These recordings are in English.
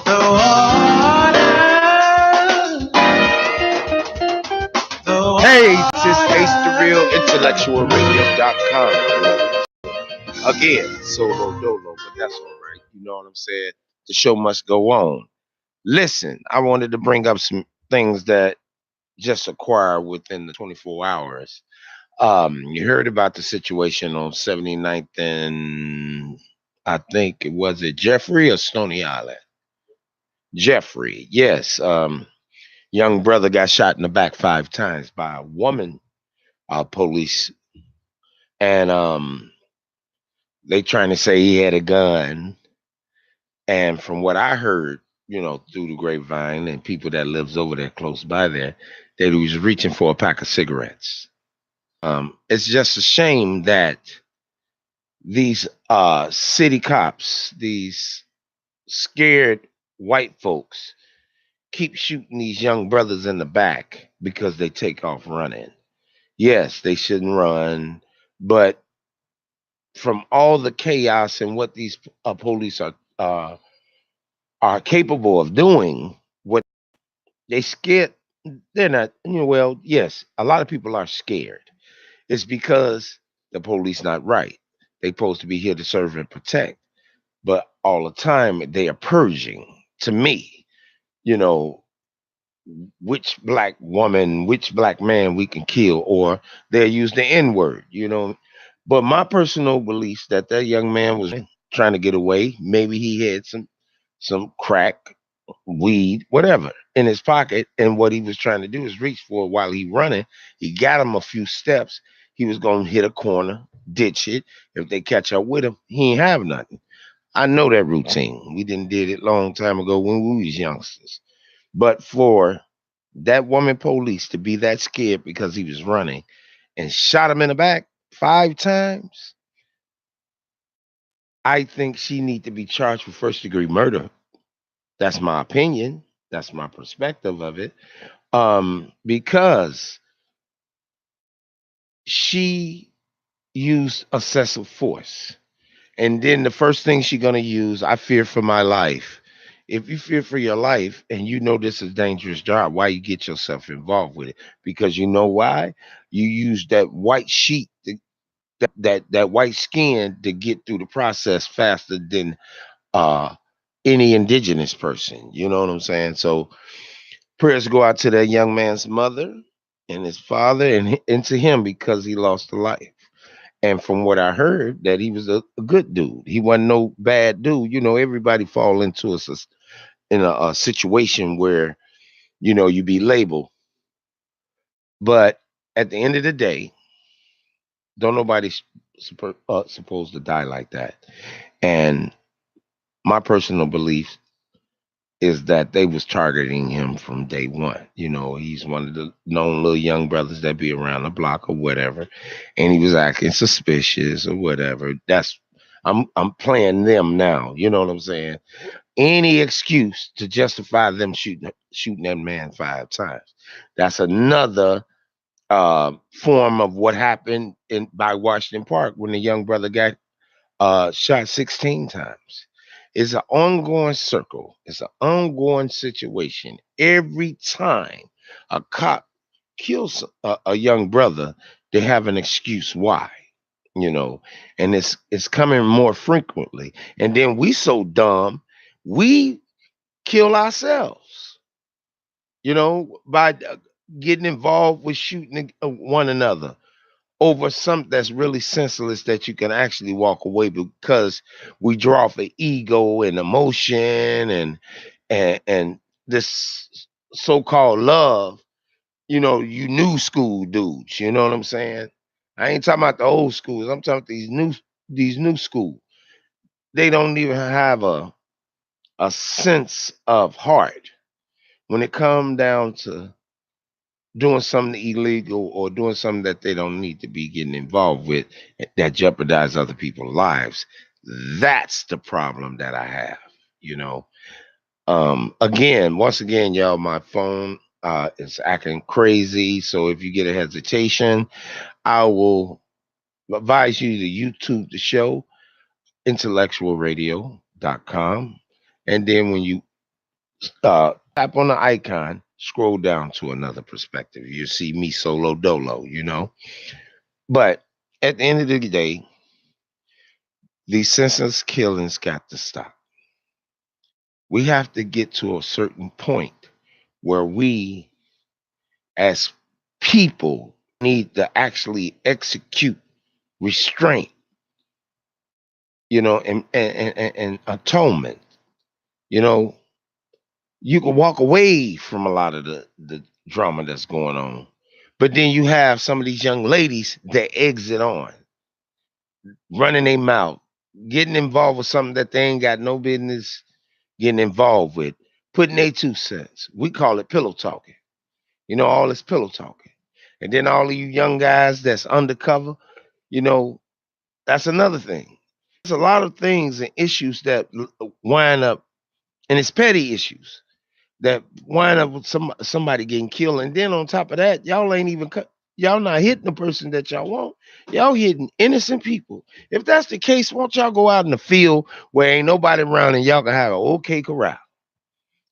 The water. Hey, this is Ace the Real, IntellectualRadio.com. Again, solo dolo, but that's all right. You know what I'm saying? The show must go on. Listen, I wanted to bring up some things that just acquired within the 24 hours. You heard about the situation on 79th and I think it Jeffrey or Stony Island? Jeffrey, yes. Young brother got shot in the back 5 times by a woman police, and they trying to say he had a gun. And from what I heard, through the grapevine and people that lives over there close by there, that he was reaching for a pack of cigarettes. It's just a shame that these city cops, these scared white folks, keep shooting these young brothers in the back because they take off running. Yes, they shouldn't run, but from all the chaos and what these police are capable of doing, what they scared, they're not. Well, yes, a lot of people are scared. It's because the police not right. They supposed to be here to serve and protect, but all the time they are purging. To me, you know, which black woman, which black man we can kill, or they'll use the N word. But my personal beliefs that young man was trying to get away. Maybe he had some crack, weed, whatever in his pocket, and what he was trying to do is reach for it while he running. He got him a few steps. He was gonna hit a corner, ditch it. If they catch up with him, he ain't have nothing. I know that routine. We didn't did it long time ago when we was youngsters. But for that woman police to be that scared because he was running and shot him in the back 5 times, I think she need to be charged with first-degree murder. That's my opinion. That's my perspective of it. Because she used excessive force. And then the first thing she's gonna use, I fear for my life. If you fear for your life and you know this is a dangerous job, why you get yourself involved with it? Because you know why? You use that white sheet, that white skin to get through the process faster than uh any indigenous person. You know what I'm saying? So prayers go out to that young man's mother and his father and to him because he lost a life. And from what I heard, that he was a good dude. He wasn't no bad dude. Everybody fall into a situation where you be labeled. But at the end of the day, don't nobody supposed to die like that. And my personal belief is that they was targeting him from day one. He's one of the known little young brothers that be around the block or whatever, and he was acting suspicious or whatever. I'm playing them now. You know what I'm saying? Any excuse to justify them shooting that man 5 times. That's another form of what happened by Washington Park when the young brother got shot 16 times. It's an ongoing circle. It's an ongoing situation. Every time a cop kills a young brother, they have an excuse why, and it's coming more frequently. And then we so dumb, we kill ourselves, by getting involved with shooting one another over something that's really senseless that you can actually walk away because we draw off of ego and emotion and this so-called love. You new school dudes. You know what I'm saying? I ain't talking about the old schools. I'm talking about these new school. They don't even have a sense of heart when it come down to doing something illegal or doing something that they don't need to be getting involved with that jeopardize other people's lives. That's the problem that I have, you know. Once again, y'all, my phone is acting crazy. So if you get a hesitation, I will advise you to YouTube the show, intellectualradio.com. And then when you tap on the icon, scroll down to another perspective. You see me solo dolo, But at the end of the day, these senseless killings got to stop. We have to get to a certain point where we, as people, need to actually execute restraint, and atonement. You know, you can walk away from a lot of the drama that's going on. But then you have some of these young ladies that exit on, running their mouth, getting involved with something that they ain't got no business getting involved with, putting their 2 cents. We call it pillow talking. All this pillow talking. And then all of you young guys that's undercover, you know, that's another thing. There's a lot of things and issues that wind up, and it's petty issues that wind up with somebody getting killed. And then on top of that, y'all ain't even y'all not hitting the person that y'all want. Y'all hitting innocent people. If that's the case, won't y'all go out in the field where ain't nobody around and y'all can have an okay corral?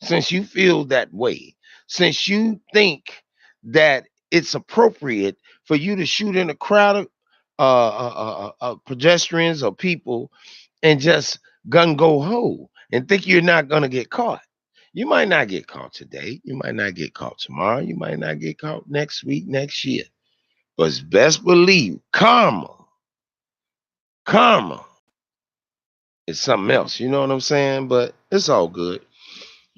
Since you feel that way, since you think that it's appropriate for you to shoot in a crowd of pedestrians or people and just gun go ho and think you're not gonna get caught. You might not get caught today. You might not get caught tomorrow. You might not get caught next week, next year. But best believe karma is something else. You know what I'm saying? But it's all good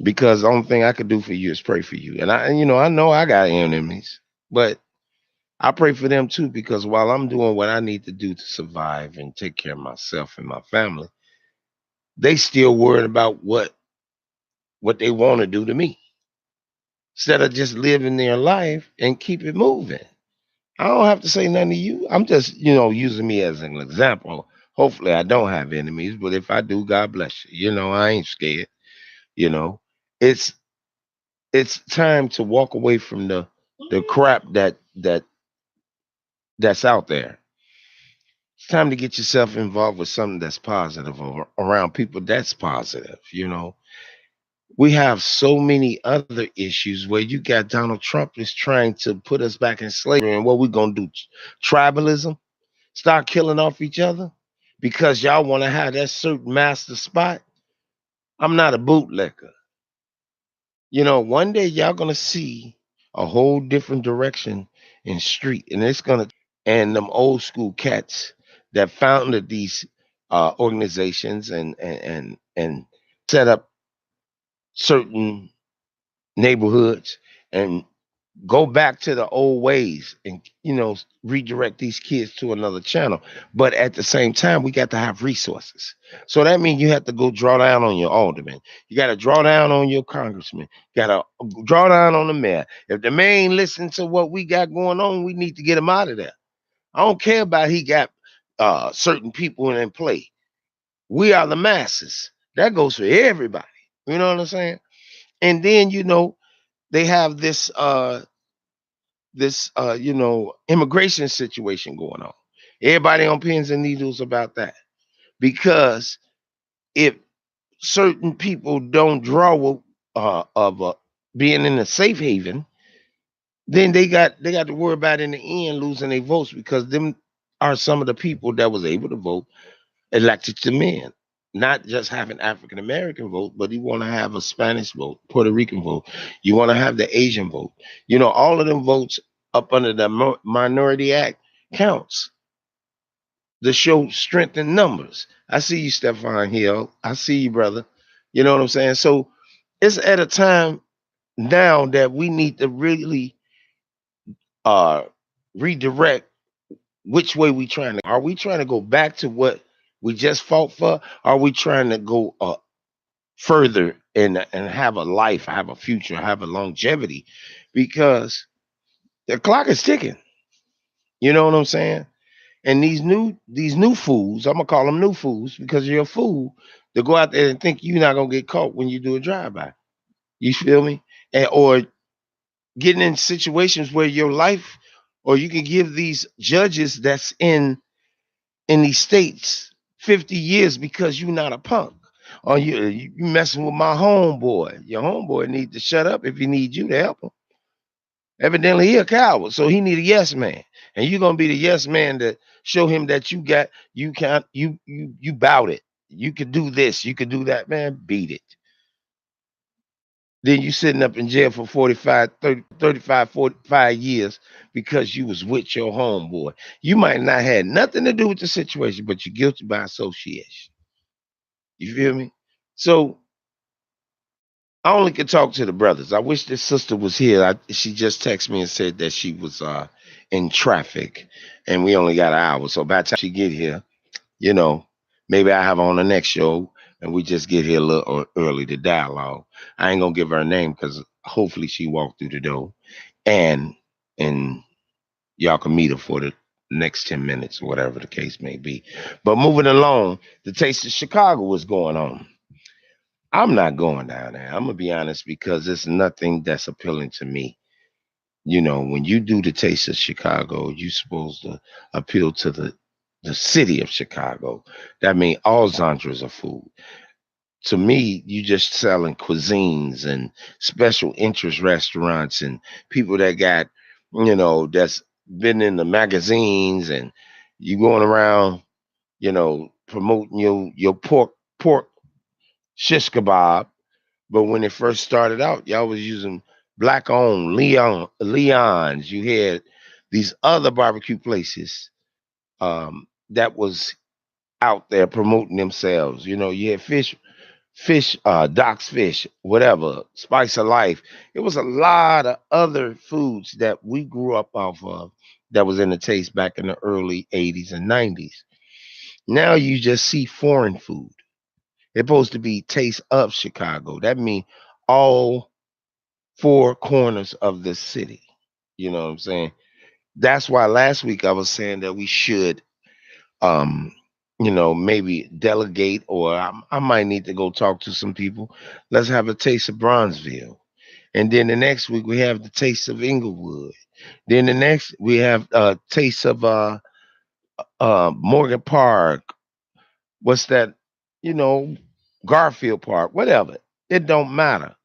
because the only thing I could do for you is pray for you. And I know I got enemies, but I pray for them too because while I'm doing what I need to do to survive and take care of myself and my family, they still worried about what they want to do to me instead of just living their life and keep it moving. I don't have to say nothing to you. I'm just, using me as an example. Hopefully I don't have enemies, but if I do, God bless you. I ain't scared. You know, it's it's time to walk away from the crap that's out there. It's time to get yourself involved with something that's positive or around people that's positive. We have so many other issues where you got Donald Trump is trying to put us back in slavery, and what we gonna do? Tribalism? Start killing off each other because y'all want to have that certain master spot? I'm not a bootlicker. One day y'all gonna see a whole different direction in street, and it's gonna and them old school cats that founded these organizations and set up certain neighborhoods and go back to the old ways and redirect these kids to another channel. But at the same time, we got to have resources. So that means you have to go draw down on your alderman. You got to draw down on your congressman. You got to draw down on the mayor. If the mayor ain't listening to what we got going on, we need to get him out of there. I don't care about he got certain people in play. We are the masses. That goes for everybody. You know what I'm saying? And then they have this immigration situation going on. Everybody on pins and needles about that because if certain people don't draw of being in a safe haven, then they got to worry about in the end losing their votes because them are some of the people that was able to vote elected to men. Not just have an African American vote, but you want to have a Spanish vote, Puerto Rican vote. You want to have the Asian vote. All of them votes up under the Minority Act counts to show strength in numbers. I see you, Stephon Hill. I see you, brother. You know what I'm saying? So it's at a time now that we need to really uh redirect which way we trying to. Are we trying to go back to what we just fought for? Are we trying to go further and have a life, have a future, have a longevity? Because the clock is ticking. You know what I'm saying? And these new fools, I'm gonna call them new fools because you're a fool to go out there and think you're not gonna get caught when you do a drive-by. You feel me? Or getting in situations where your life, or you can give these judges that's in these states 50 years because you're not a punk. Oh, you messing with my homeboy. Your homeboy need to shut up if he needs you to help him. Evidently, he a coward, so he need a yes man, and you gonna be the yes man to show him that you can't, you bout it. You can do this, you can do that, man. Beat it. Then you sitting up in jail for 45, 30, 35, 45 years because you was with your homeboy. You might not had nothing to do with the situation, but you're guilty by association. You feel me? So I only can talk to the brothers. I wish this sister was here. She just texted me and said that she was in traffic, and we only got an hour. So by the time she get here, you know, maybe I have her on the next show, and we just get here a little early to dialogue. I ain't gonna give her a name because hopefully she walked through the door, and and y'all can meet her for the next 10 minutes or whatever the case may be. But moving along, the Taste of Chicago was going on. I'm not going down there. I'm gonna be honest because it's nothing that's appealing to me. You know, when you do the Taste of Chicago, you're supposed to appeal to the city of Chicago. That means all genres of food. To me, you just selling cuisines and special interest restaurants and people that got, that's been in the magazines, and you going around, promoting your pork shish kebab. But when it first started out, y'all was using black owned Leon's. You had these other barbecue places that was out there promoting themselves. You had Doc's Fish, whatever, Spice of Life. It was a lot of other foods that we grew up off of that was in the taste back in the early 80s and 90s. Now you just see foreign food. It's supposed to be taste of Chicago. That means all four corners of the city. You know what I'm saying? That's why last week I was saying that we should, um, maybe delegate, or I might need to go talk to some people. Let's have a taste of Bronzeville. And then the next week we have the taste of Inglewood. Then the next we have taste of Morgan Park. What's that? You know, Garfield Park, whatever. It don't matter.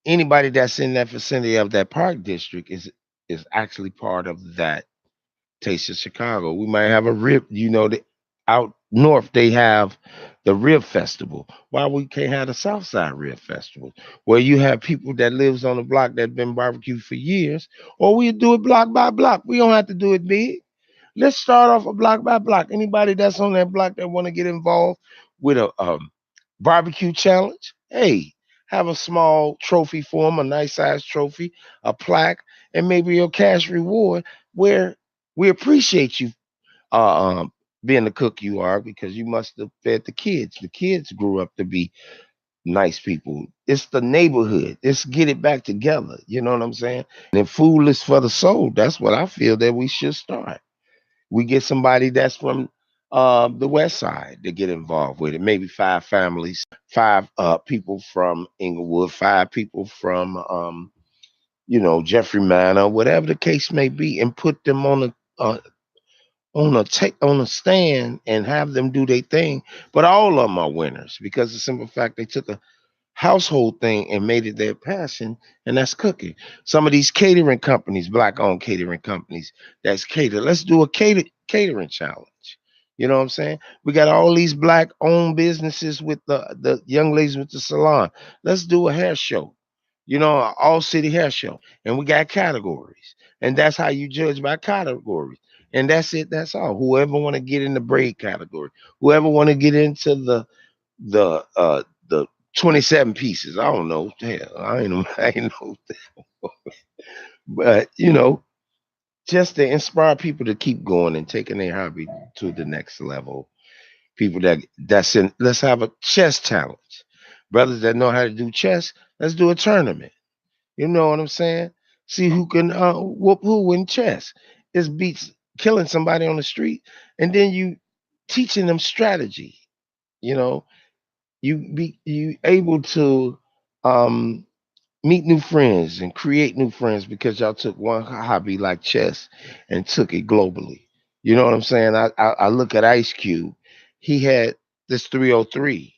Anybody that's in that vicinity of that park district is actually part of that Taste of Chicago. We might have a rib, out north they have the Rib Festival. Why we can't have the South Side Rib Festival, where you have people that lives on the block that been barbecued for years, or we do it block by block. We don't have to do it big. Let's start off a block by block. Anybody that's on that block that want to get involved with a barbecue challenge, hey, have a small trophy for them, a nice size trophy, a plaque, and maybe your cash reward where we appreciate you uh, um, being the cook you are because you must have fed the kids. The kids grew up to be nice people. It's the neighborhood. Let's get it back together. You know what I'm saying? And food is for the soul. That's what I feel that we should start. We get somebody that's from the west side to get involved with it. Maybe five families, five people from Inglewood, five people from Jeffrey Manor, whatever the case may be, and put them on a stand and have them do their thing. But all of them are winners because the simple fact they took a household thing and made it their passion, and that's cooking. Some of these catering companies, black owned catering companies, that's cater. Let's do a catering challenge. You know what I'm saying? We got all these black owned businesses with the young ladies with the salon. Let's do a hair show. All city hair show. And we got categories. And that's how you judge by categories. And that's it, that's all. Whoever want to get in the braid category, whoever want to get into the 27 pieces. I don't know. Hell, I ain't know. I ain't know. But just to inspire people to keep going and taking their hobby to the next level. People that's in. Let's have a chess challenge. Brothers that know how to do chess. Let's do a tournament. You know what I'm saying? See who can whoop who in chess. It beats killing somebody on the street, and then you teaching them strategy. You know, you able to um meet new friends and create new friends because y'all took one hobby like chess and took it globally. You know what I'm saying? I look at Ice Cube. He had this 303.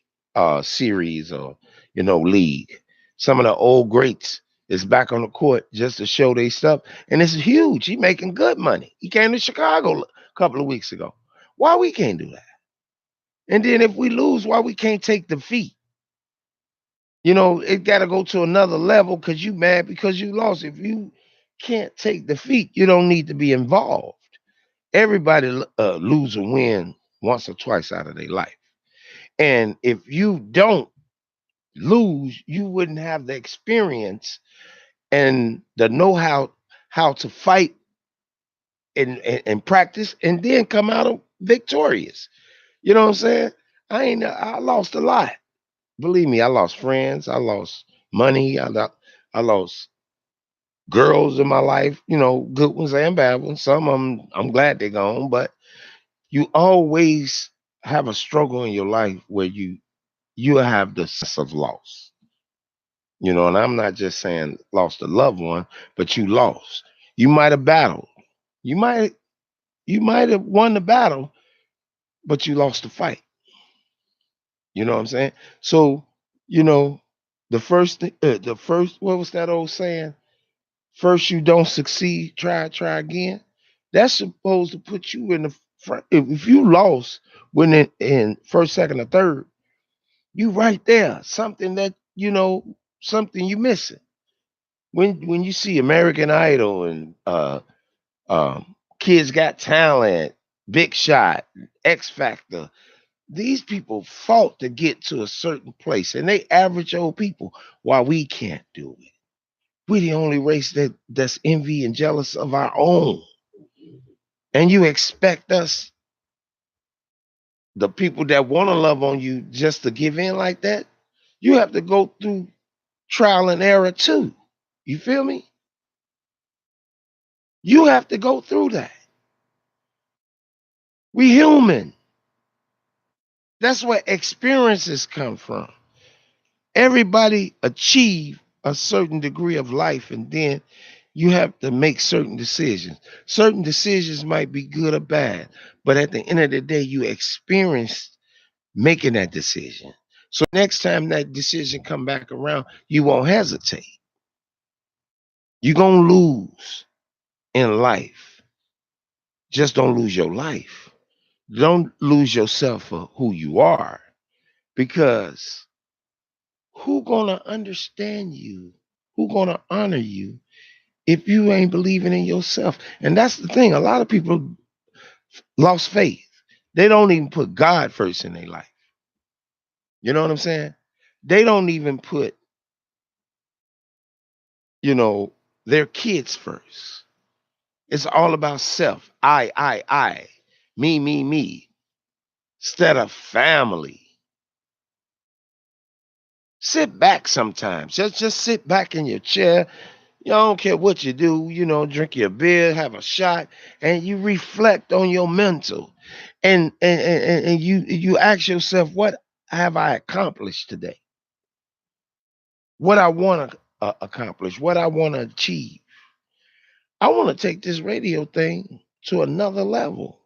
series or league. Some of the old greats is back on the court just to show their stuff, and it's huge. He making good money. He came to Chicago a couple of weeks ago. Why we can't do that? And then if we lose, why we can't take defeat? It got to go to another level because you mad because you lost. If you can't take defeat, you don't need to be involved. Everybody lose or win once or twice out of their life. And if you don't lose, you wouldn't have the experience and the know-how how to fight and practice and then come out of victorious. You know what I'm saying? I lost a lot. Believe me, I lost friends, I lost money, I lost girls in my life, good ones and bad ones. Some of them I'm glad they're gone, but you always have a struggle in your life where you have the sense of loss. And I'm not just saying lost a loved one, but you lost. You might have battled. You might you might have won the battle, but you lost the fight. You know what I'm saying? So, you know, the first, what was that old saying? First you don't succeed, try again. That's supposed to put you in the front. If you lost when in first, second, or third, you right there. Something that something you missing. When you see American Idol and Kids Got Talent, Big Shot, X Factor, these people fought to get to a certain place, and they average old people. Why we can't do it? We're the only race that's envy and jealous of our own. And you expect us, the people that want to love on you, just to give in like that? You have to go through trial and error too. You feel me? You have to go through that. We human. That's where experiences come from. Everybody achieve a certain degree of life, and then you have to make certain decisions. Certain decisions might be good or bad, but at the end of the day, you experienced making that decision. So next time that decision come back around, you won't hesitate. You're gonna lose in life. Just don't lose your life. Don't lose yourself for who you are, because who gonna understand you? Who gonna honor you if you ain't believing in yourself? And that's the thing. A lot of people lost faith. They don't even put God first in their life. You know what I'm saying? They don't even put, you know, their kids first. It's all about self. I. Me. Instead of family. Sit back sometimes. Just sit back in your chair. You don't care what you do, drink your beer, have a shot, and you reflect on your mental. And you ask yourself, what have I accomplished today? What I want to accomplish, what I want to achieve. I want to take this radio thing to another level,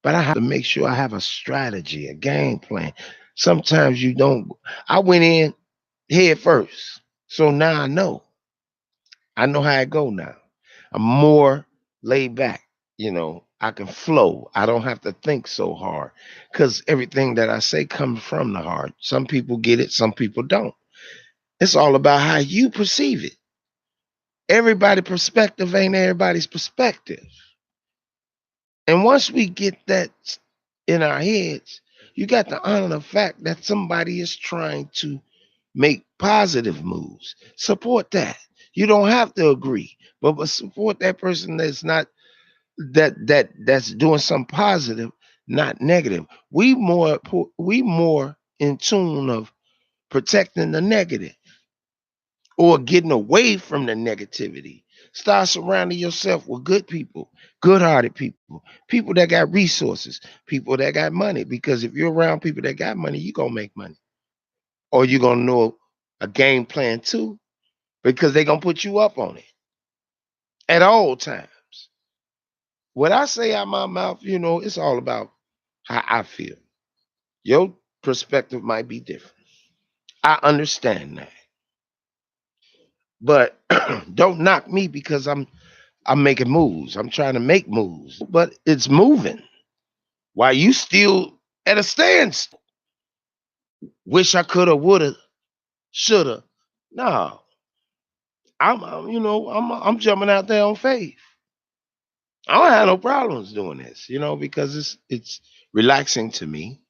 but I have to make sure I have a strategy, a game plan. Sometimes you don't. I went in head first, so now I know. I know how it go now. I'm more laid back. I can flow. I don't have to think so hard because everything that I say comes from the heart. Some people get it, some people don't. It's all about how you perceive it. Everybody's perspective ain't everybody's perspective. And once we get that in our heads, you got to honor the fact that somebody is trying to make positive moves. Support that. You don't have to agree, but support that person that's not that's doing something positive, not negative. We more in tune of protecting the negative or getting away from the negativity. Start surrounding yourself with good people, good-hearted people, people that got resources, people that got money. Because if you're around people that got money, you're gonna make money. Or you're gonna know a game plan too, because they're gonna put you up on it at all times. What I say out my mouth, it's all about how I feel. Your perspective might be different. I understand that. But don't knock me because I'm making moves. I'm trying to make moves, but it's moving. While you still at a standstill. Wish I coulda, woulda, shoulda. No, I'm jumping out there on faith. I don't have no problems doing this, because it's relaxing to me.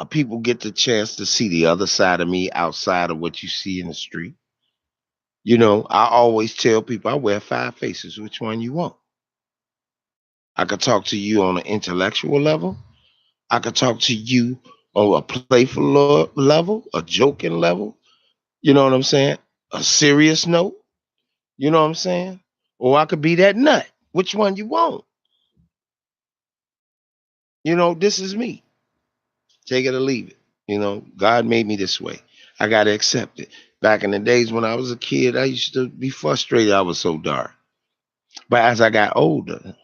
People get the chance to see the other side of me outside of what you see in the street. I always tell people I wear five faces. Which one you want? I could talk to you on an intellectual level. I could talk to you on a playful level, a joking level. You know what I'm saying? A serious note. You know what I'm saying? Or I could be that nut. Which one you want? This is me. Take it or leave it. God made me this way. I got to accept it. Back in the days when I was a kid, I used to be frustrated I was so dark. But as I got older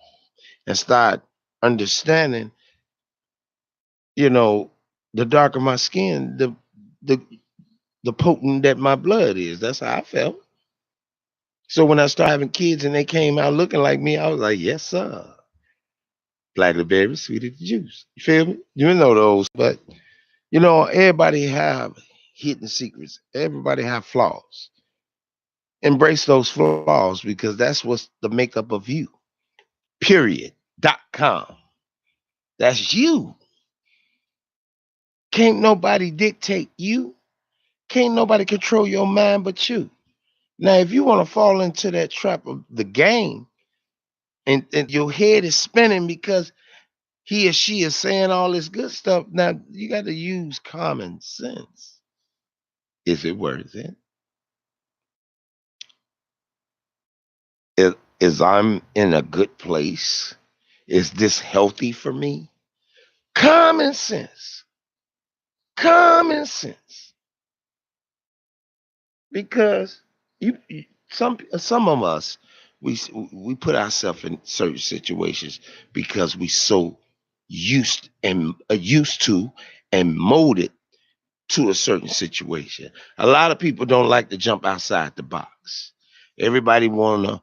and started understanding, you know, the darker my skin, the the potent that my blood is. That's how I felt. So when I started having kids and they came out looking like me, I was like, yes, sir. Black the berry, sweet as the juice. You feel me? You know those, but everybody have hidden secrets. Everybody have flaws. Embrace those flaws because that's what's the makeup of you. Period.com. That's you. Can't nobody dictate you. Can't nobody control your mind but you. Now, if you want to fall into that trap of the game and your head is spinning because he or she is saying all this good stuff, now you got to use common sense. Is it worth it? Is I'm in a good place? Is this healthy for me? Common sense. Common sense. Because some of us we put ourselves in certain situations because we so used to and molded to a certain situation. A lot of people don't like to jump outside the box. Everybody wanna,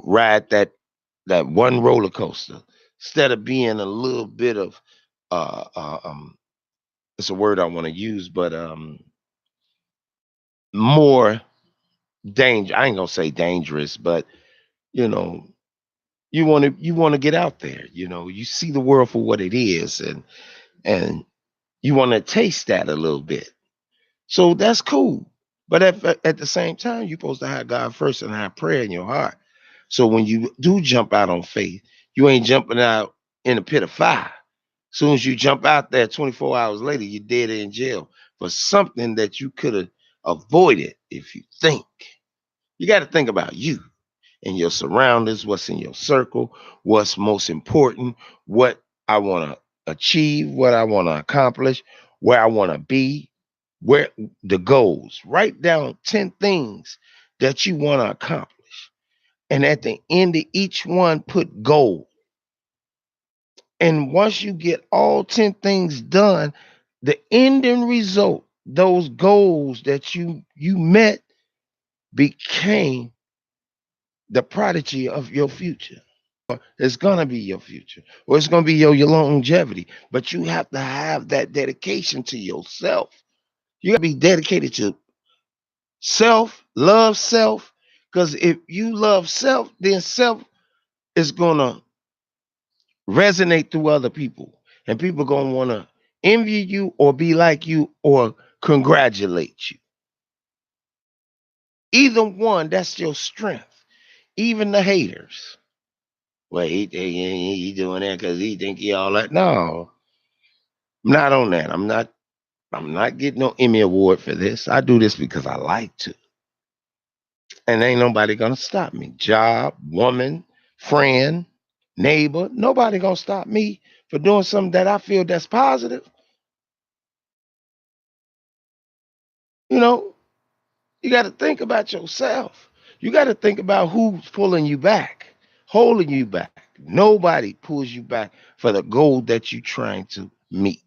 ride that one roller coaster instead of being a little bit of uh, uh um it's a word I want to use, but more danger. I ain't gonna say dangerous, but you know, you want to get out there. You see the world for what it is, and you want to taste that a little bit. So that's cool. But at the same time, you're supposed to have God first and have prayer in your heart. So when you do jump out on faith, you ain't jumping out in a pit of fire. Soon as you jump out there, 24 hours later, you're dead in jail for something that you could have avoided if you think. You got to think about you and your surroundings, what's in your circle, what's most important, what I want to achieve, what I want to accomplish, where I want to be, where the goals. Write down 10 things that you want to accomplish. And at the end of each one, put goal. And once you get all 10 things done, the ending result, those goals that you met became the prodigy of your future. It's gonna be your future, or it's gonna be your longevity. But you have to have that dedication to yourself. You gotta be dedicated to self, because if you love self, then self is gonna resonate through other people, and people gonna wanna envy you or be like you or congratulate you. Either one, that's your strength. Even the haters. Well, he doing that because he think he all that. No, I'm not on that. I'm not getting no Emmy award for this. I do this because I like to. And ain't nobody gonna stop me. Job, woman, friend, neighbor, nobody gonna stop me for doing something that I feel that's positive. You know, you gotta think about yourself. You gotta think about who's pulling you back, holding you back. Nobody pulls you back for the goal that you're trying to meet.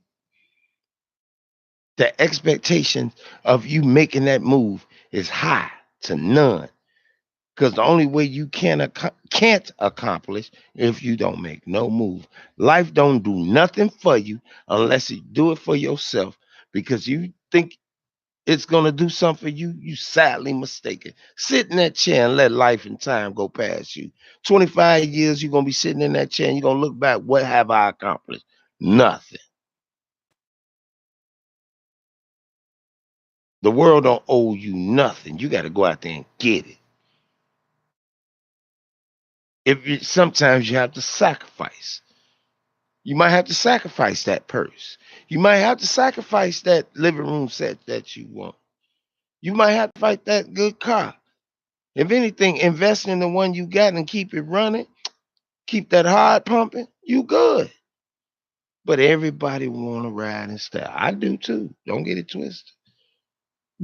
The expectation of you making that move is high to none. Because the only way you can't accomplish if you don't make no move. Life don't do nothing for you unless you do it for yourself. Because you think it's gonna do something for you, you sadly mistaken. Sit in that chair and let life and time go past you. 25 years, you're gonna be sitting in that chair and you're gonna look back, what have I accomplished? Nothing. The world don't owe you nothing. You gotta go out there and get it. Sometimes you have to sacrifice. You might have to sacrifice that purse. You might have to sacrifice that living room set that you want. You might have to fight that good car. If anything, invest in the one you got and keep it running. Keep that heart pumping. You good. But everybody want to ride in style. I do too. Don't get it twisted.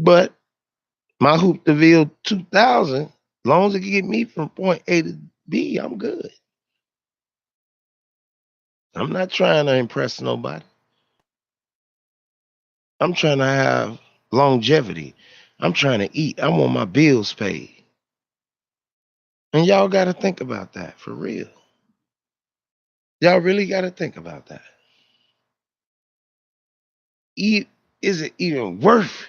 But my Hoop DeVille 2000, as long as it can get me from point A to B, I'm good. I'm not trying to impress nobody. I'm trying to have longevity. I'm trying to eat. I want my bills paid. And y'all got to think about that for real. Y'all really got to think about that. Is it even worth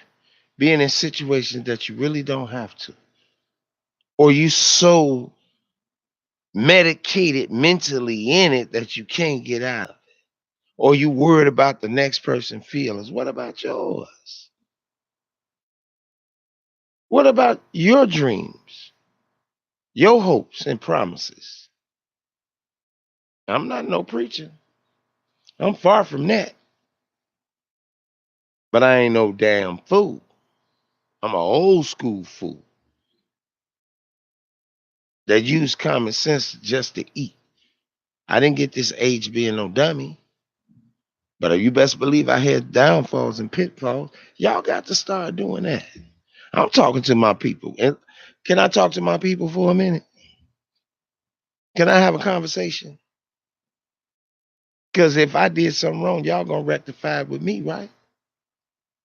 being in situations that you really don't have to? Or you so medicated mentally in it that you can't get out of it? Or you worried about the next person's feelings? What about yours? What about your dreams, your hopes and promises? I'm not no preacher. I'm far from that. But I ain't no damn fool. I'm an old school fool that use common sense just to eat. I didn't get this age being no dummy. But you best believe I had downfalls and pitfalls. Y'all got to start doing that. I'm talking to my people. And can I talk to my people for a minute? Can I have a conversation? Because if I did something wrong, y'all gonna rectify it with me, right?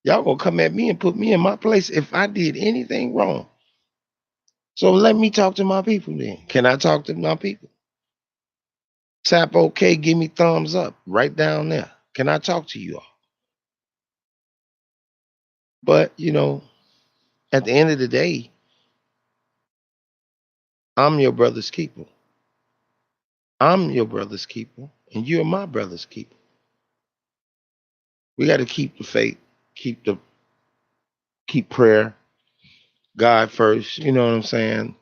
Y'all gonna come at me and put me in my place if I did anything wrong. So let me talk to my people then. Can I talk to my people? Tap okay, give me thumbs up right down there. Can I talk to you all? But at the end of the day, I'm your brother's keeper. I'm your brother's keeper, and you're my brother's keeper. We got to keep the faith, keep prayer, God first. You know what I'm saying?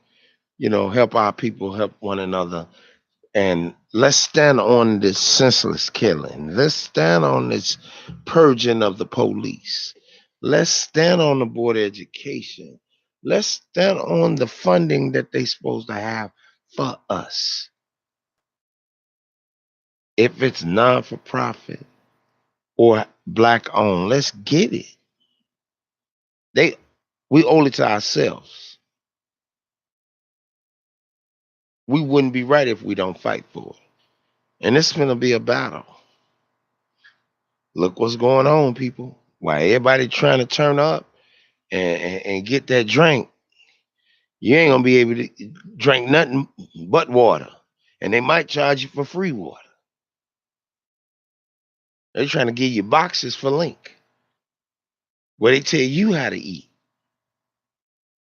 Help our people, help one another, and let's stand on this senseless killing. Let's stand on this purging of the police. Let's stand on the board of education. Let's stand on the funding that they supposed to have for us. If it's non for profit or black owned, let's get it. We owe it to ourselves. We wouldn't be right if we don't fight for it. And it's gonna be a battle. Look what's going on, people. Why everybody trying to turn up and get that drink, you ain't gonna be able to drink nothing but water. And they might charge you for free water. They're trying to give you boxes for link, where they tell you how to eat.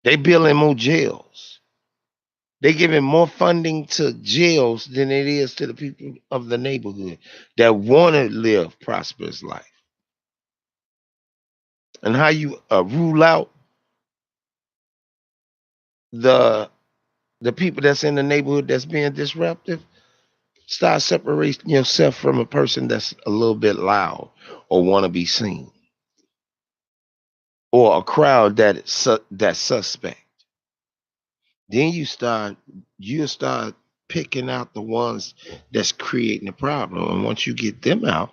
They building more jails. They giving more funding to jails than it is to the people of the neighborhood that want to live prosperous life. And how you rule out the people that's in the neighborhood that's being disruptive. Start separating yourself from a person that's a little bit loud or want to be seen, or a crowd that's suspect. Then you start picking out the ones that's creating the problem. And once you get them out,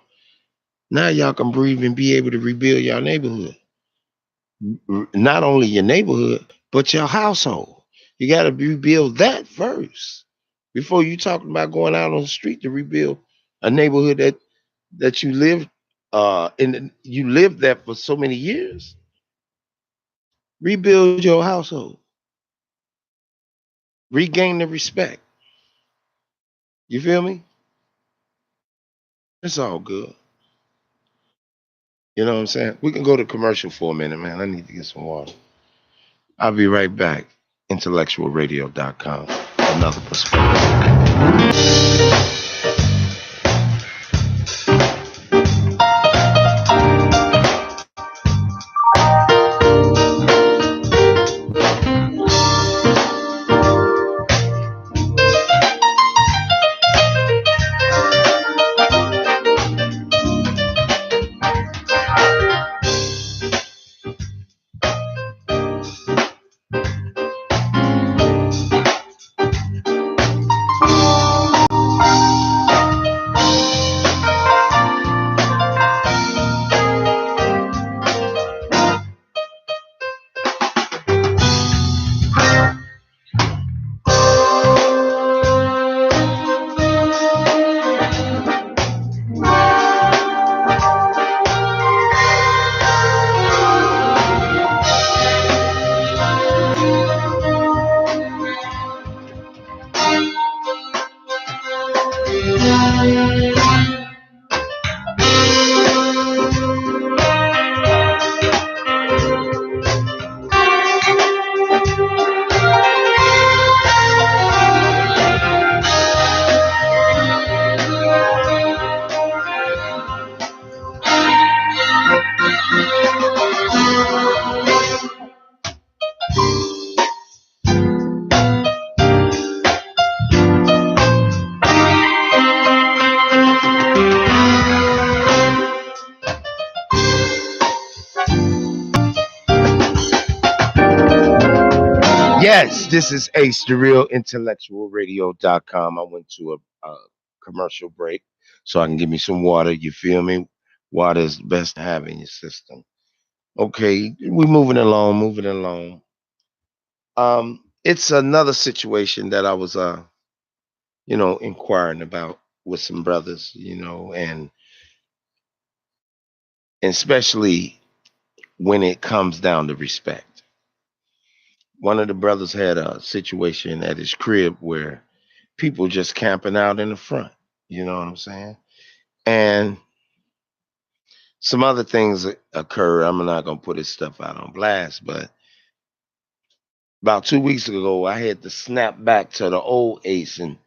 now y'all can breathe and be able to rebuild your neighborhood. Not only your neighborhood, but your household. You got to rebuild that first before you talking about going out on the street to rebuild a neighborhood that you live And you lived there for so many years. Rebuild your household, regain the respect. You feel me? It's all good. You know what I'm saying? We can go to commercial for a minute, man. I need to get some water. I'll be right back. IntellectualRadio.com. Another perspective. Yes, this is Ace, the real IntellectualRadio.com. I went to a commercial break so I can give me some water. You feel me? Water is the best to have in your system. Okay, we're moving along, moving along. It's another situation that I was, inquiring about with some brothers, and especially when it comes down to respect. One of the brothers had a situation at his crib where people just camping out in the front. You know what I'm saying? And some other things occur. I'm not gonna put his stuff out on blast, but about 2 weeks ago, I had to snap back to the old Ace, and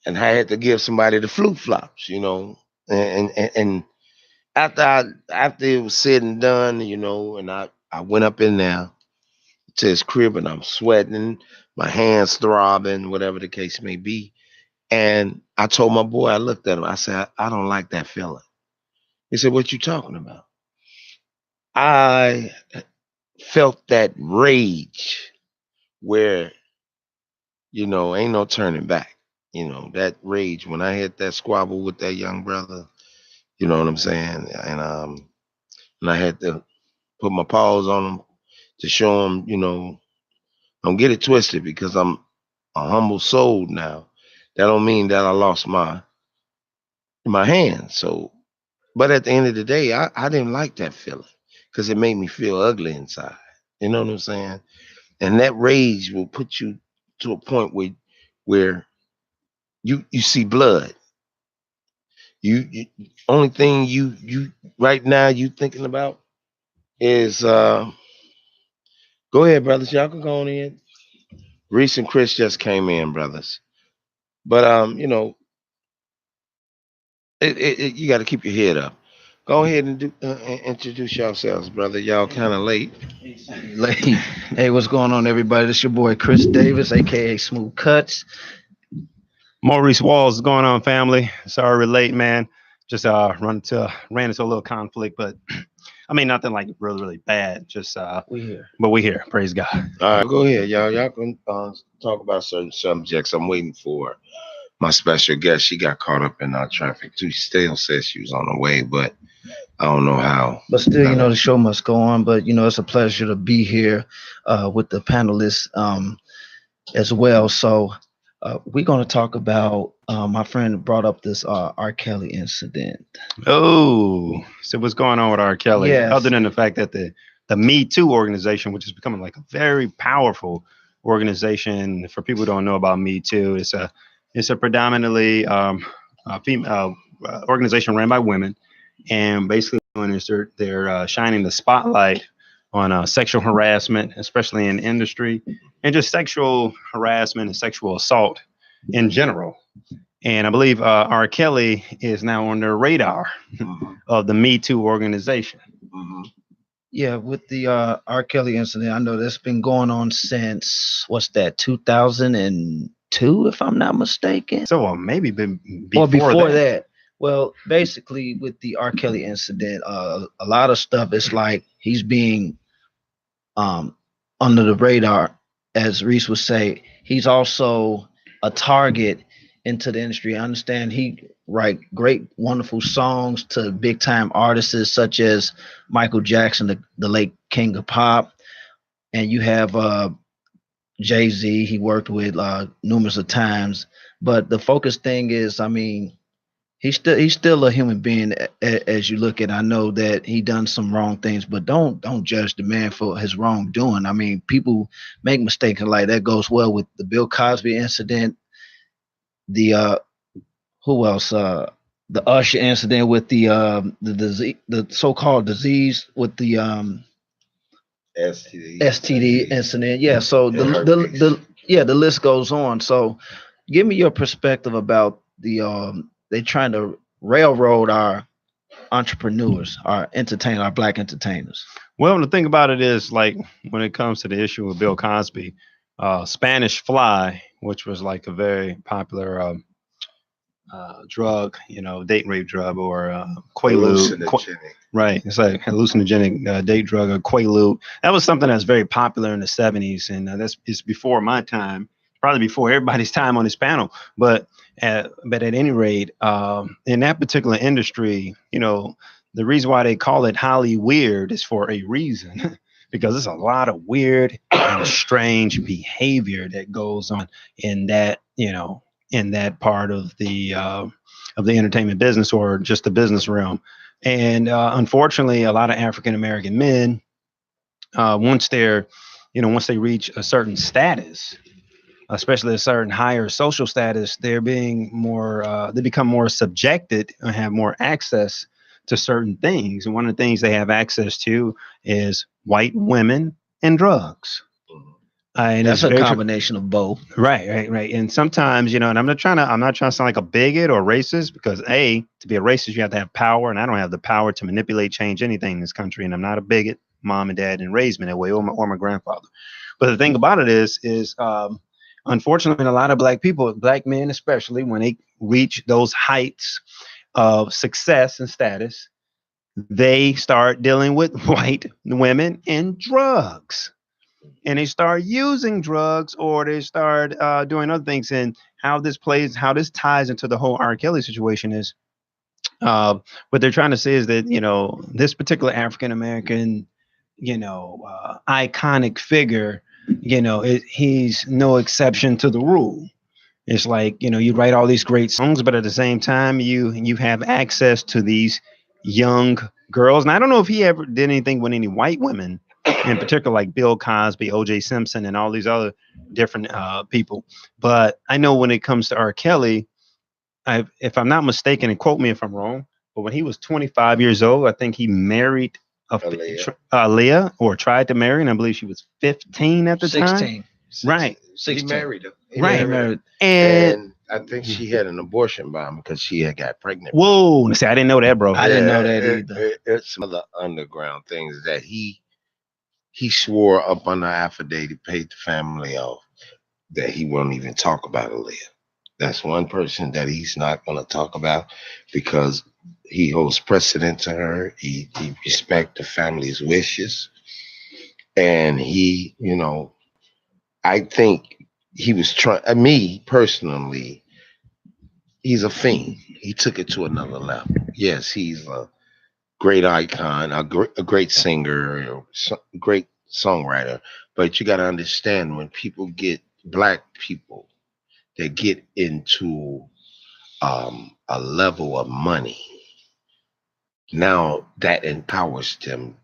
I had to give somebody the flute flops. And after it was said and done, and I went up in there to his crib, and I'm sweating, my hands throbbing, whatever the case may be. And I told my boy, I looked at him, I said, I don't like that feeling. He said, what you talking about? I felt that rage where, ain't no turning back. That rage when I had that squabble with that young brother, you know what I'm saying? And I had to put my paws on him to show him, don't get it twisted because I'm a humble soul now. That don't mean that I lost my hand. So, but at the end of the day, I didn't like that feeling because it made me feel ugly inside. You know what I'm saying? And that rage will put you to a point where you see blood. You only thing you right now you thinking about is go ahead, brothers. Y'all can go on in. Reese and Chris just came in, brothers. But you got to keep your head up. Go ahead and introduce yourselves, brother. Y'all kind of late. Late. Hey, what's going on, everybody? This your boy Chris Davis, aka Smooth Cuts. Maurice Walls is going on, family. Sorry we're late, man. Just ran into a little conflict, but I mean nothing like really, really bad. Just We here. but we here. Praise God. All right, go ahead, y'all. Y'all can talk about certain subjects. I'm waiting for my special guest. She got caught up in traffic too. She still says she was on the way, but I don't know how. But still, the show must go on. But it's a pleasure to be here with the panelists as well. So We're going to talk about. My friend brought up this R. Kelly incident. Oh, so what's going on with R. Kelly? Other Yes. than the fact that the Me Too organization, which is becoming like a very powerful organization for people who don't know about Me Too, it's a predominantly female organization ran by women, and basically doing is they're shining the spotlight on sexual harassment, especially in industry, and just sexual harassment and sexual assault in general. And I believe R. Kelly is now on the radar Mhm, of the Me Too organization. mhm. Yeah, with the R. Kelly incident, I know that's been going on since what's that, 2002, if I'm not mistaken, So maybe been or before before that. that. Well, basically, with the R. Kelly incident, a lot of stuff is like he's being um under the radar, as Reese would say. He's also a target into the industry. I understand he write great, wonderful songs to big time artists such as Michael Jackson, the late king of pop, and you have Jay Z. He worked with numerous of times, but the focus thing is, I mean, he's still a human being as you look at. I know that he done some wrong things, but don't judge the man for his wrongdoing. I mean, people make mistakes like that. Goes well with the Bill Cosby incident, the who else? The Usher incident with the disease, the so-called disease with the STD, STD incident. Yeah. So and herpes. the list goes on. So give me your perspective about the they trying to railroad our entrepreneurs, our entertainers, our black entertainers. Well, the thing about it is, like, when it comes to the issue of Bill Cosby, Spanish Fly, which was like a very popular drug, date rape drug, or Quaalude. Hallucinogenic. Right. It's like hallucinogenic date drug or Quaalude. That was something that's very popular in the 70s. And it's before my time, probably before everybody's time on this panel. But at any rate, in that particular industry, the reason why they call it highly weird is for a reason. Because there's a lot of weird and strange behavior that goes on in that part of the entertainment business, or just the business realm. And unfortunately, a lot of African American men, once once they reach a certain status, especially a certain higher social status, they become more subjected and have more access to certain things. And one of the things they have access to is white women and drugs. And That's it's a very combination of both. right. And sometimes, and I'm not trying to sound like a bigot or racist, because to be a racist, you have to have power, and I don't have the power to manipulate, change anything in this country. And I'm not a bigot. Mom and dad didn't raise me that way, or my grandfather. But the thing about it is unfortunately, a lot of black people, black men especially, when they reach those heights of success and status, they start dealing with white women and drugs. And they start using drugs, or they start doing other things. And how this ties into the whole R. Kelly situation is, what they're trying to say is that, this particular African American, iconic figure, he's no exception to the rule. It's like, you write all these great songs, but at the same time, you have access to these young girls. And I don't know if he ever did anything with any white women in particular, like Bill Cosby, O.J. Simpson, and all these other different people. But I know when it comes to R. Kelly, if I'm not mistaken, and quote me if I'm wrong, but when he was 25 years old, I think he married Leah, or tried to marry, and I believe she was 15 at the time. 16. Right. He 16. married her. He Right. married her. And And I think she had an abortion by him because she had got pregnant. whoa, see, I didn't know that, bro. I didn't know that either. It's some other underground things that he swore up on the affidavit, paid the family off, that he won't even talk about Aaliyah. That's one person that he's not going to talk about because he holds precedent to her. He respects the family's wishes. And I think he was trying, me personally, he's a fiend. He took it to another level. Yes, he's a great icon, a great singer, great songwriter. But you got to understand, when people get black people that get into a level of money, now that empowers them.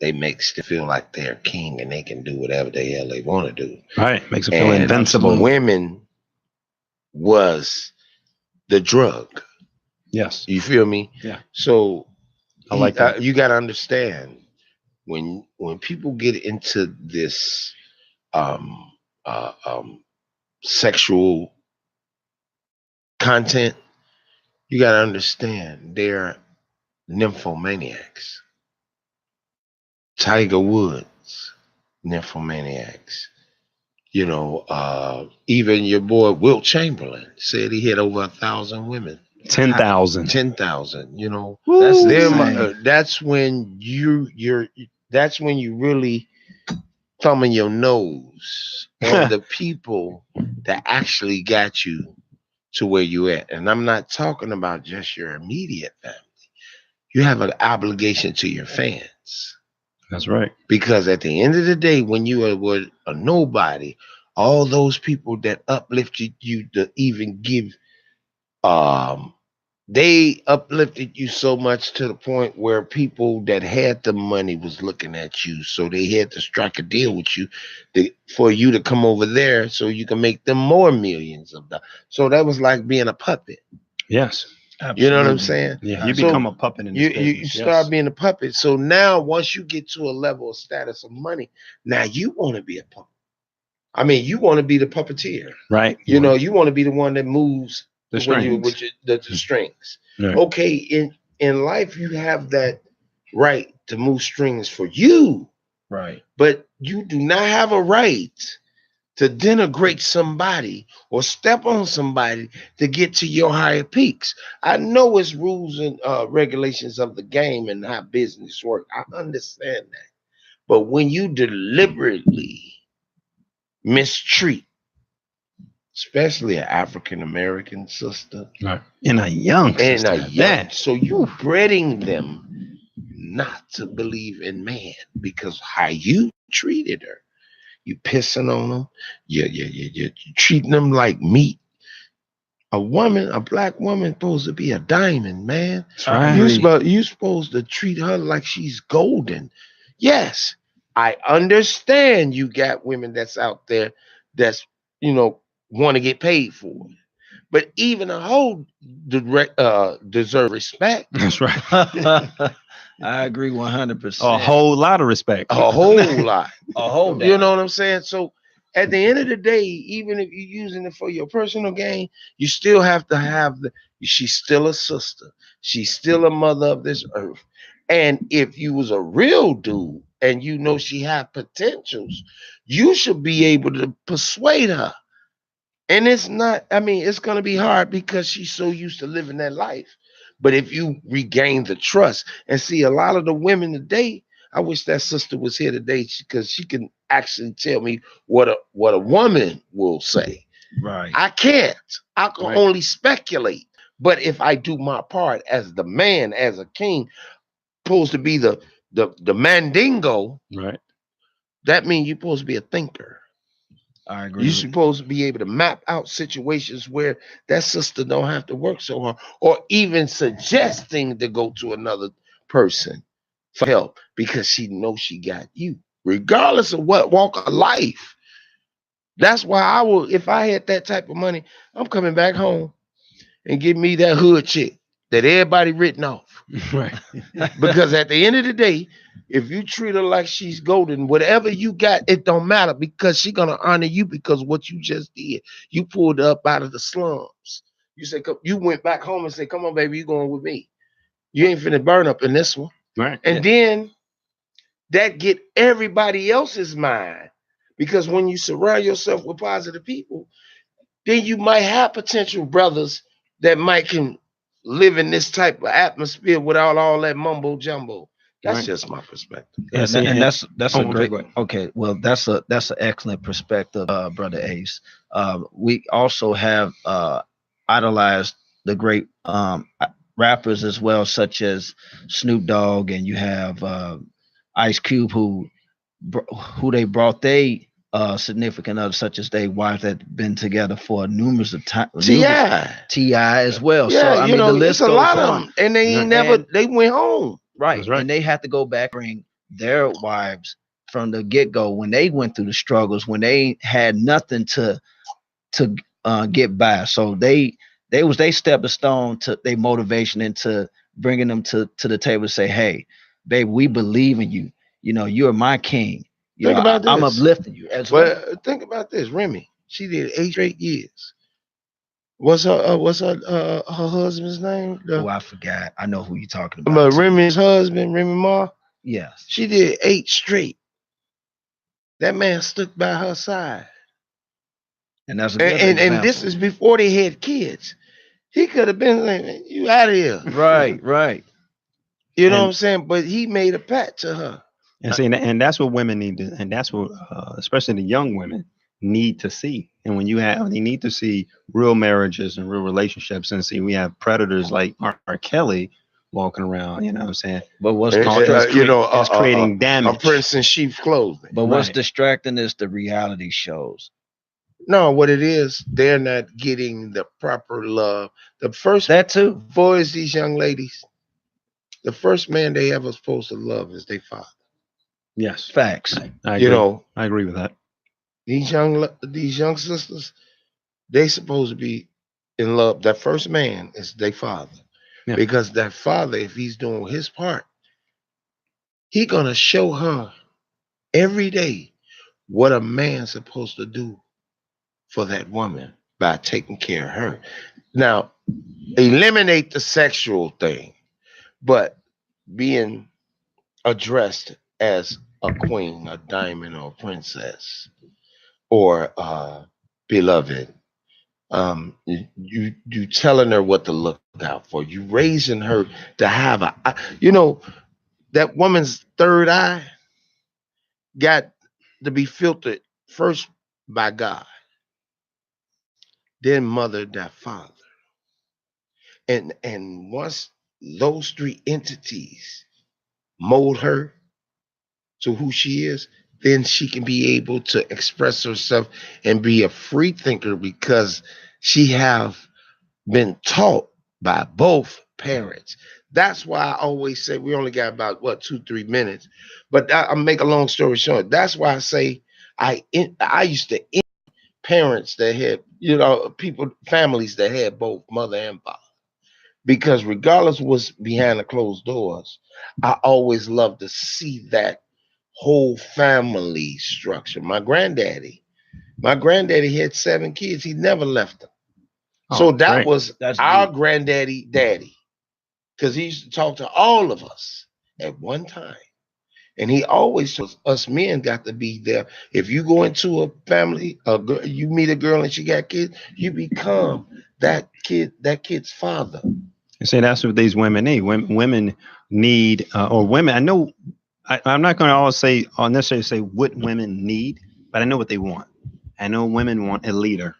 They makes them feel like they're king and they can do whatever the hell they want to do. Right. Makes them feel And invincible. women was the drug. Yes. You feel me? Yeah. So I like that. you got to understand when people get into this um, sexual content, you got to understand they're nymphomaniacs. Tiger Woods, nymphomaniacs. You know, even your boy Wilt Chamberlain said he had over 1,000 women. 10,000. 10,000. You know, That's them. insane. That's when That's when you really thumbing your nose on the people that actually got you to where you at. And I'm not talking about just your immediate family. You have an obligation to your fans. That's right. Because at the end of the day, when you were a nobody, all those people that uplifted you to even give, they uplifted you so much to the point where people that had the money was looking at you. So they had to strike a deal with you for you to come over there so you can make them more millions of dollars. So that was like being a puppet. Yes. You know what I'm saying? Yeah. You So become a puppet in this business. you start being a puppet. So now once you get to a level of status of money, now you want to be a puppet. I mean, you want to be the puppeteer. Right. You know, you want to be the one that moves The when you strings. with the strings. Right. Okay, in life you have that right to move strings for you, Right. but you do not have a right to denigrate somebody or step on somebody to get to your higher peaks. I know it's rules and regulations of the game and how business work. I understand that. But when you deliberately mistreat, especially an African American sister, Right. And a young sister. and a young, so you breding them not to believe in man because how you treated her. You pissing on them. You're treating them like meat. A woman, a black woman, supposed to be a diamond, man. That's right. You supposed to treat her like she's golden. Yes, I understand you got women that's out there that's want to get paid for it. But even a hoe deserve respect. That's right. I agree 100%. A whole lot of respect. A whole lot. A whole You know what I'm saying? So at the end of the day, even if you're using it for your personal gain, you still have to have she's still a sister. She's still a mother of this earth. And if you was a real dude and you know she had potentials, you should be able to persuade her. And it's not, I mean, it's going to be hard because she's so used to living that life. But if you regain the trust and see a lot of the women today, I wish that sister was here today because she can actually tell me what a woman will say. Right. I can't. I can Right. only speculate. But if I do my part as the man, as a king, supposed to be the mandingo, Right. that means you're supposed to be a thinker. I agree. You're supposed to be able to map out situations where that sister don't have to work so hard, or even suggesting to go to another person for help because she knows she got you, regardless of what walk of life. That's why I will, if I had that type of money, I'm coming back home and give me that hood chick that everybody written off. Right. Because at the end of the day, if you treat her like she's golden, whatever you got, it don't matter because she's gonna honor you because what you just did. You pulled her up out of the slums. You said you went back home and said, "Come on, baby, you going with me. You ain't finna burn up in this one." Right. And then that get everybody else's mind. Because when you surround yourself with positive people, then you might have potential brothers that might can live in this type of atmosphere without all that mumbo jumbo. That's Right. just my perspective. And, see, and that's oh, a great. go ahead. Okay, well, that's an excellent perspective, brother Ace. We also have idolized the great rappers as well, such as Snoop Dogg, and you have Ice Cube, who they brought they significant others, such as they wives that been together for numerous of times. T.I. T.I. as well. Yeah, So I mean, the it's list a goes lot on. of them, and they ain't never. They went home. Right. That's right. And they had to go back and bring their wives from the get-go when they went through the struggles, when they had nothing to get by. So they stepping stone to their motivation into bringing them to the table to say, hey, babe, we believe in you. You know, you're my king. Think about this. I'm uplifting you as well. But think about this, Remy. She did 8 straight years. What's her husband's name? Oh, I forgot. I know who you're talking about. But Remy's husband, Remy Ma. Yes. She did 8 straight. That man stuck by her side. And that's a good example. And this is before they had kids. He could have been like, you out of here. Right. You know what I'm saying? But he made a pact to her. And see, and that's what women need to, and that's what, especially the young women need to see. And when they need to see real marriages and real relationships, and see, we have predators like R. Kelly walking around. You know what I'm saying? But what's creating damage. A prince in sheep's clothing. But what's distracting is the reality shows. No, what it is, they're not getting the proper love. The first that too, boys, these young ladies, the first man they ever supposed to love is their father. Yes, facts. I agree. I agree with that. These young sisters, they supposed to be in love. That first man is their father, because that father, if he's doing his part, he gonna show her every day what a man's supposed to do for that woman by taking care of her. Now, eliminate the sexual thing, but being addressed as a queen, a diamond, or a princess, or beloved. You telling her what to look out for. You raising her to have that woman's third eye got to be filtered first by God, then mother, that father. And once those 3 entities mold her to who she is, then she can be able to express herself and be a free thinker, because she have been taught by both parents. That's why I always say, we only got about 2-3 minutes, but I'll make a long story short. That's why I say I used to parents that had, families that had both mother and father. Because regardless of what's behind the closed doors, I always loved to see that whole family structure. My granddaddy had 7 kids. He never left them. So that was our granddaddy daddy, because he used to talk to all of us at one time. And he always told us men got to be there. If you go into a family, you meet a girl and she got kids, you become that kid's father. And say that's what these women need. Women need, or women. I know. I'm not going to always say, or necessarily say what women need, but I know what they want. I know women want a leader.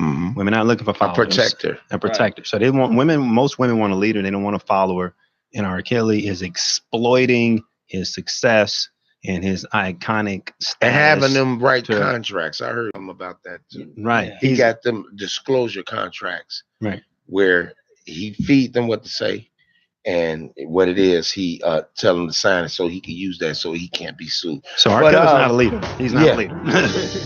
Mm-hmm. Women are not looking for followers. A protector. Right. So they want women. Most women want a leader. They don't want a follower. And R. Kelly is exploiting his success and his iconic status. And having them write contracts. I heard him about that too. Right. He got them disclosure contracts. Right. Where he feed them what to say, and what it is, he tell them to sign it so he can use that, so he can't be sued. So R. Kelly's not a leader. He's not a leader.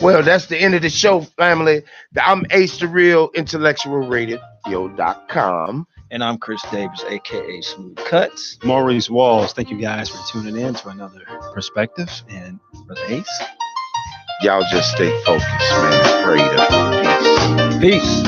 Well, that's the end of the show, family. I'm Ace the Real, IntellectualRadio.com. And I'm Chris Davis, aka Smooth Cuts. Maurice Walls. Thank you guys for tuning in to another perspective. And Brother Ace, y'all just stay focused, man. Freedom. Peace. Peace.